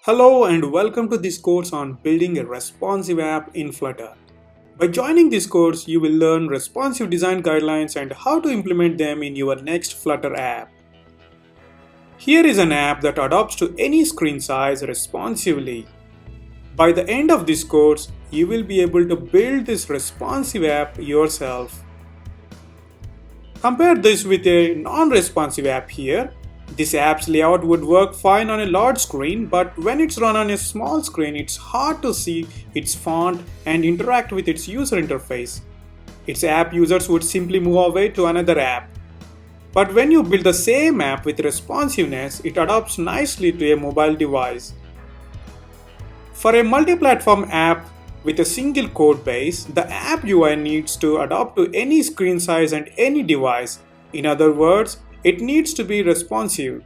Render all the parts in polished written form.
Hello and welcome to this course on building a responsive app in Flutter. By joining this course, you will learn responsive design guidelines and how to implement them in your next Flutter app. Here is an app that adapts to any screen size responsively. By the end of this course, you will be able to build this responsive app yourself. Compare this with a non-responsive app here. This app's layout would work fine on a large screen, but when it's run on a small screen, it's hard to see its font and interact with its user interface. Its app users would simply move away to another app. But when you build the same app with responsiveness, it adapts nicely to a mobile device. For a multi-platform app with a single code base, the app UI needs to adapt to any screen size and any device. In other words, it needs to be responsive.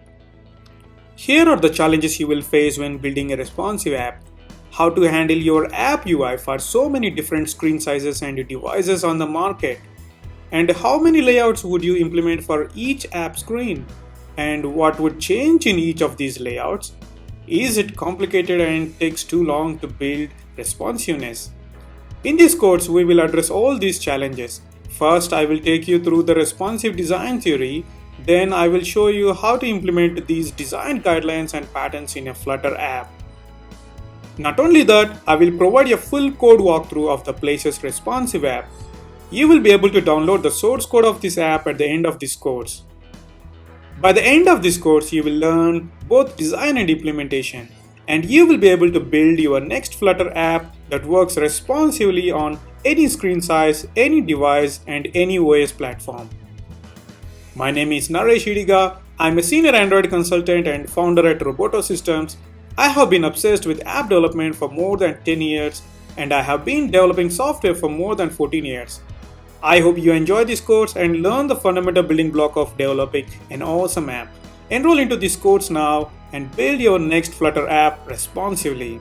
Here are the challenges you will face when building a responsive app. How to handle your app UI for so many different screen sizes and devices on the market. And how many layouts would you implement for each app screen? And what would change in each of these layouts? Is it complicated and takes too long to build responsiveness? In this course, we will address all these challenges. First, I will take you through the responsive design theory. Then I will show you how to implement these design guidelines and patterns in a Flutter app. Not only that, I will provide a full code walkthrough of the Places responsive app. You will be able to download the source code of this app at the end of this course. By the end of this course, you will learn both design and implementation, and you will be able to build your next Flutter app that works responsively on any screen size, any device, and any OS platform. My name is Naresh Idiga. I'm a senior Android consultant and founder at Roboto Systems. I have been obsessed with app development for more than 10 years, and I have been developing software for more than 14 years. I hope you enjoy this course and learn the fundamental building block of developing an awesome app. Enroll into this course now and build your next Flutter app responsively.